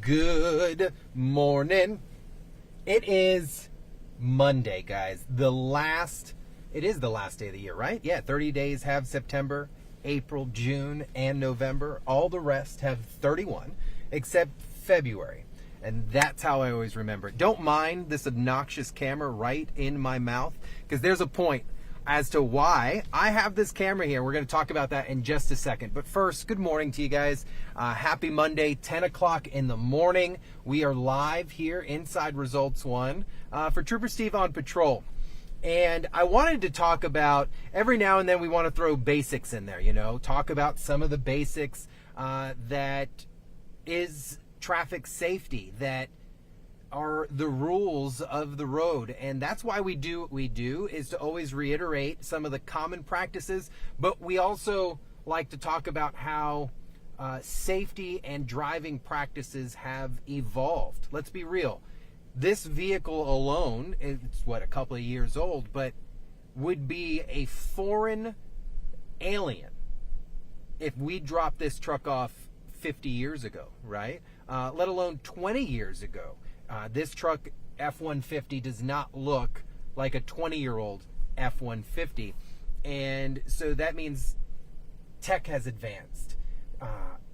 Good morning. It is Monday, guys. It is the last day of the year, right? Yeah, 30 days have September, April, June, and November. All the rest have 31, except February. And that's how I always remember it. Don't mind this obnoxious camera right in my mouth, because there's a point as to why I have this camera here. We're going to talk about that in just a second. But first, good morning to you guys. Happy Monday, 10 o'clock in the morning. We are live here inside Results One for Trooper Steve on patrol. And I wanted to talk about, every now and then we want to throw basics in there, talk about some of the basics that is traffic safety, that are the rules of the road. And that's why we do what we do, is to always reiterate some of the common practices, but we also like to talk about how safety and driving practices have evolved. Let's be real. This vehicle alone, it's a couple of years old, but would be a foreign alien if we dropped this truck off 50 years ago, right? Let alone 20 years ago. This truck, F-150, does not look like a 20-year-old F-150. And so that means tech has advanced.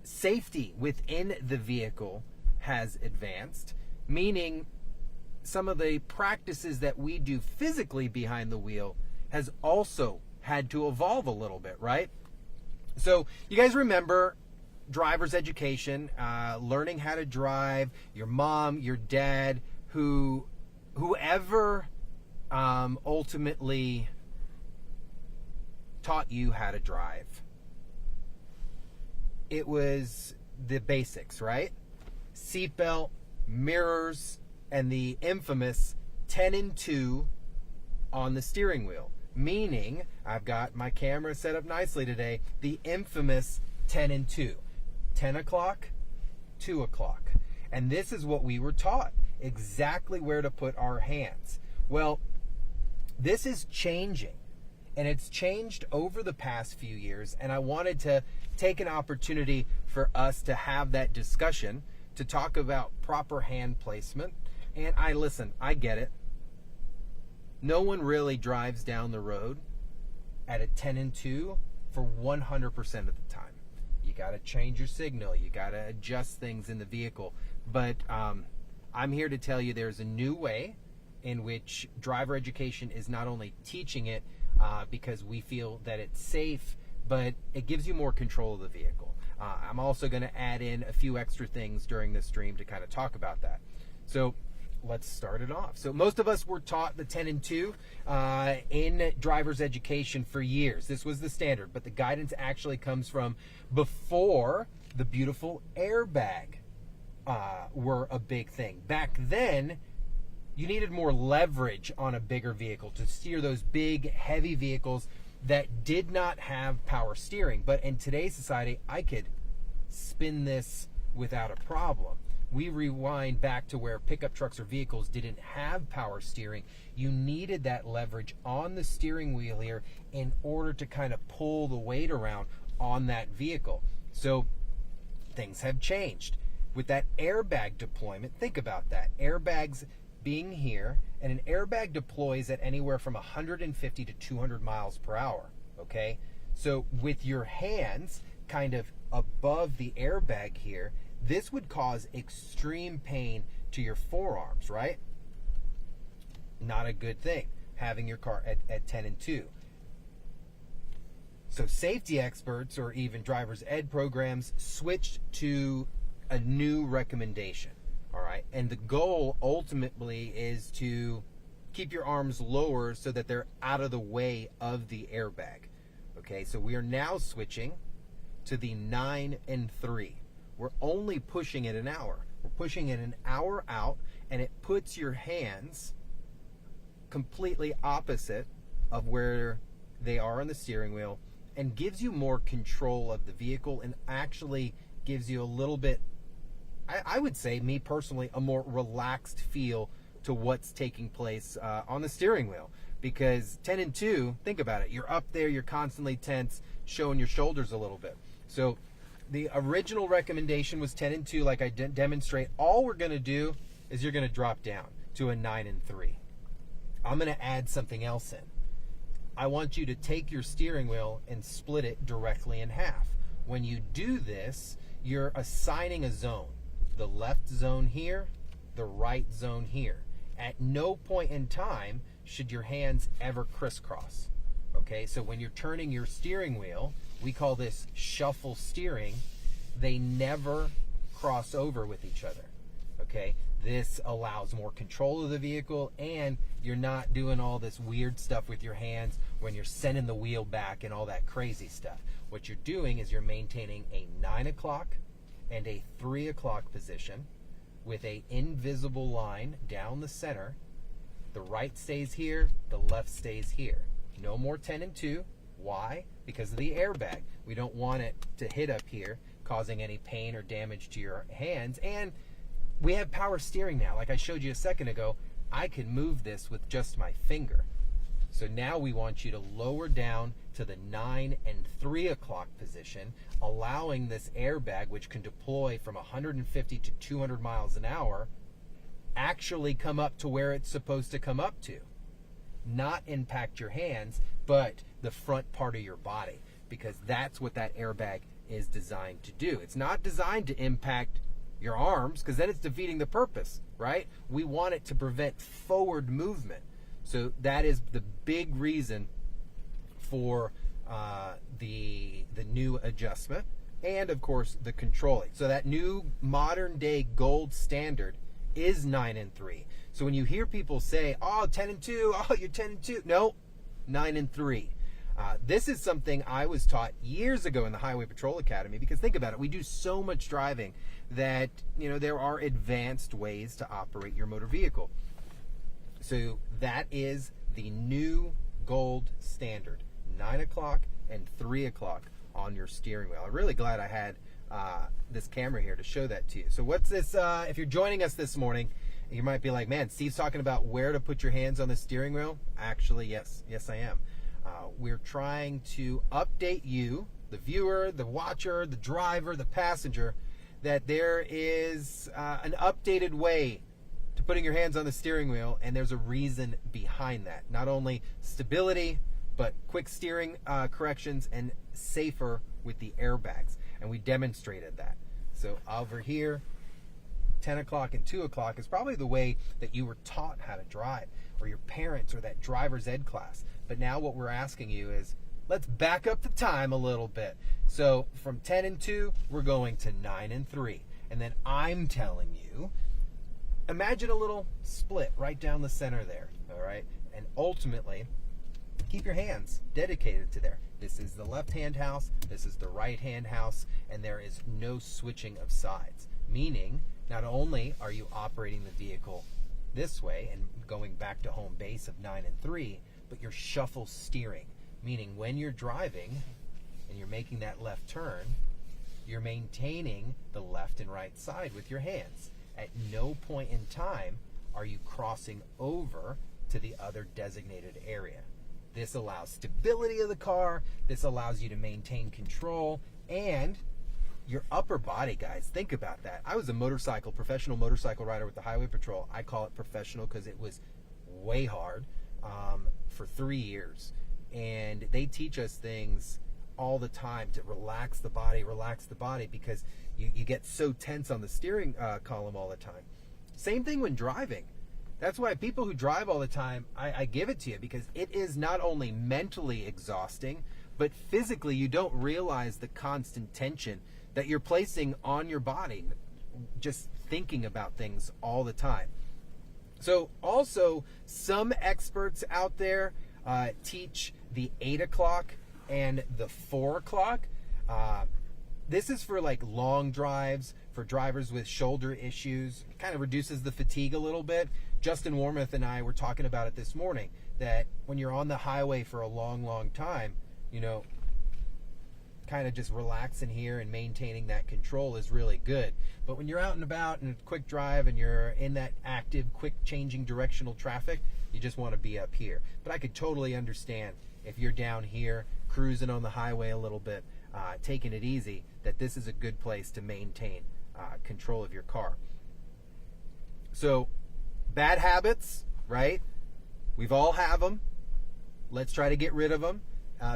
Safety within the vehicle has advanced, meaning some of the practices that we do physically behind the wheel has also had to evolve a little bit, right? So you guys remember driver's education, learning how to drive, your mom, your dad, whoever ultimately taught you how to drive. It was the basics, right? Seatbelt, mirrors, and the infamous 10 and 2 on the steering wheel. Meaning, I've got my camera set up nicely today, the infamous 10 and 2. 10 o'clock, 2 o'clock. And this is what we were taught, exactly where to put our hands. Well, this is changing, and it's changed over the past few years, and I wanted to take an opportunity for us to have that discussion, to talk about proper hand placement. And I get it. No one really drives down the road at a 10 and 2 for 100% of the time. You got to change your signal. You got to adjust things in the vehicle. But I'm here to tell you there's a new way in which driver education is not only teaching it because we feel that it's safe, but it gives you more control of the vehicle. I'm also going to add in a few extra things during this stream to kind of talk about that. So let's start it off. So most of us were taught the 10 and 2 in driver's education for years. This was the standard, but the guidance actually comes from before the beautiful airbag were a big thing. Back then, you needed more leverage on a bigger vehicle to steer those big, heavy vehicles that did not have power steering. But in today's society, I could spin this without a problem. We rewind back to where pickup trucks or vehicles didn't have power steering. You needed that leverage on the steering wheel here in order to kind of pull the weight around on that vehicle. So things have changed. With that airbag deployment, think about that. Airbags being here, and an airbag deploys at anywhere from 150 to 200 miles per hour, okay? So with your hands kind of above the airbag here, this would cause extreme pain to your forearms, right? Not a good thing, having your car at 10 and 2. So safety experts or even driver's ed programs switched to a new recommendation, all right? And the goal ultimately is to keep your arms lower so that they're out of the way of the airbag, okay? So we are now switching to the 9 and 3. We're only pushing it an hour. We're pushing it an hour out, and it puts your hands completely opposite of where they are on the steering wheel and gives you more control of the vehicle and actually gives you a little bit, I would say, me personally, a more relaxed feel to what's taking place on the steering wheel. Because 10 and 2, think about it. You're up there, you're constantly tense, showing your shoulders a little bit. So the original recommendation was 10 and 2, like I demonstrate. All we're going to do is you're going to drop down to a 9 and 3. I'm going to add something else in. I want you to take your steering wheel and split it directly in half. When you do this, you're assigning a zone. The left zone here, the right zone here. At no point in time should your hands ever crisscross. Okay, so when you're turning your steering wheel, we call this shuffle steering. They never cross over with each other. Okay, this allows more control of the vehicle, and you're not doing all this weird stuff with your hands when you're sending the wheel back and all that crazy stuff. What you're doing is you're maintaining a 9 o'clock and a 3 o'clock position with a invisible line down the center. The right stays here, the left stays here. No more 10 and 2. Why? Because of the airbag. We don't want it to hit up here, causing any pain or damage to your hands. And we have power steering now. Like I showed you a second ago, I can move this with just my finger. So now we want you to lower down to the 9 and 3 o'clock position, allowing this airbag, which can deploy from 150 to 200 miles an hour, actually come up to where it's supposed to come up to. Not impact your hands, but the front part of your body, because that's what that airbag is designed to do. It's not designed to impact your arms, because then it's defeating the purpose, right? We want it to prevent forward movement. So that is the big reason for the new adjustment, and of course the controlling. So that new modern day gold standard is 9 and 3. So when you hear people say, oh, 10 and 2, oh, you're 10 and 2. No, 9 and 3. This is something I was taught years ago in the Highway Patrol Academy, because think about it, we do so much driving that, you know, there are advanced ways to operate your motor vehicle. So that is the new gold standard, 9 o'clock and 3 o'clock on your steering wheel. I'm really glad I had this camera here to show that to you. So what's this, if you're joining us this morning, you might be like, man, Steve's talking about where to put your hands on the steering wheel. Actually, yes, I am. We're trying to update you, the viewer, the watcher, the driver, the passenger, that there is an updated way to putting your hands on the steering wheel, and there's a reason behind that. Not only stability, but quick steering corrections and safer with the airbags. And we demonstrated that. So over here, 10 o'clock and 2 o'clock is probably the way that you were taught how to drive, or your parents, or that driver's ed class. But now what we're asking you is, let's back up the time a little bit. So from 10 and 2, we're going to 9 and 3. And then I'm telling you, imagine a little split right down the center there, all right? And ultimately, keep your hands dedicated to there. This is the left-hand house, this is the right-hand house, and there is no switching of sides. Meaning, not only are you operating the vehicle this way and going back to home base of 9 and 3, but you're shuffle steering. Meaning when you're driving and you're making that left turn, you're maintaining the left and right side with your hands. At no point in time are you crossing over to the other designated area. This allows stability of the car, this allows you to maintain control, and your upper body, guys, think about that. I was a professional motorcycle rider with the Highway Patrol. I call it professional because it was way hard for 3 years. And they teach us things all the time to relax the body, because you get so tense on the steering column all the time. Same thing when driving. That's why people who drive all the time, I give it to you, because it is not only mentally exhausting, but physically you don't realize the constant tension that you're placing on your body, just thinking about things all the time. So also, some experts out there teach the 8 o'clock and the 4 o'clock. This is for like long drives, for drivers with shoulder issues. It kind of reduces the fatigue a little bit. Justin Warmoth and I were talking about it this morning, that when you're on the highway for a long time, you know, kind of just relaxing here and maintaining that control is really good. But when you're out and about in a quick drive and you're in that active, quick changing directional traffic, you just want to be up here. But I could totally understand if you're down here cruising on the highway a little bit, taking it easy, that this is a good place to maintain control of your car. So, bad habits, right? We've all have them. Let's try to get rid of them.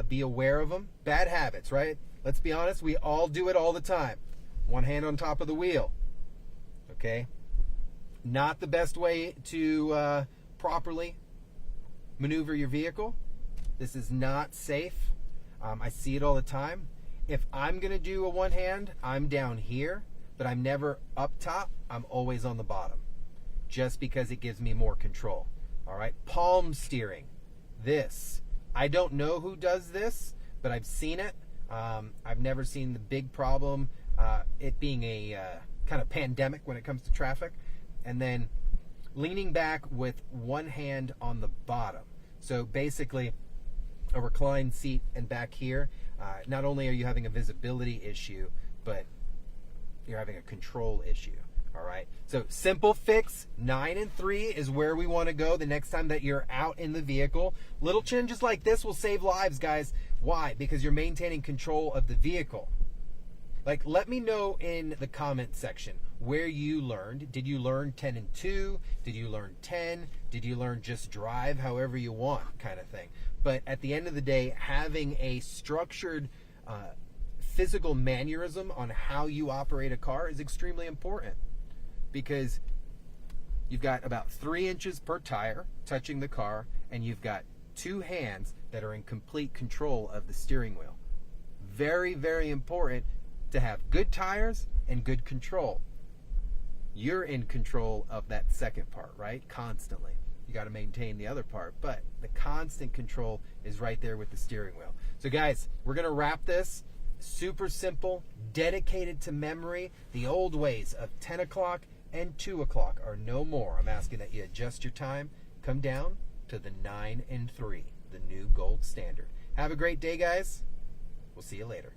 Be aware of them. Bad habits, right? Let's be honest, we all do it all the time. One hand on top of the wheel. Okay? Not the best way to properly maneuver your vehicle. This is not safe. I see it all the time. If I'm going to do a one hand, I'm down here, but I'm never up top. I'm always on the bottom, just because it gives me more control. All right? Palm steering. This. I don't know who does this, but I've seen it. I've never seen the big problem, it being a kind of pandemic when it comes to traffic. And then leaning back with one hand on the bottom. So basically, a reclined seat and back here, not only are you having a visibility issue, but you're having a control issue. All right. So simple fix 9 and 3 is where we want to go the next time that you're out in the vehicle. Little changes like this will save lives, guys. Why? Because you're maintaining control of the vehicle. Like, let me know in the comment section where you learned. Did you learn 10 and 2? Did you learn 10? Did you learn just drive however you want, kind of thing? But at the end of the day, having a structured physical mannerism on how you operate a car is extremely important, because you've got about 3 inches per tire touching the car, and you've got 2 hands that are in complete control of the steering wheel. Very, very important to have good tires and good control. You're in control of that second part, right? Constantly. You got to maintain the other part, but the constant control is right there with the steering wheel. So guys, we're going to wrap this. Super simple, dedicated to memory. The old ways of 10 o'clock and 2 o'clock are no more. I'm asking that you adjust your time, come down to the 9 and 3, the new gold standard. Have a great day, guys. We'll see you later.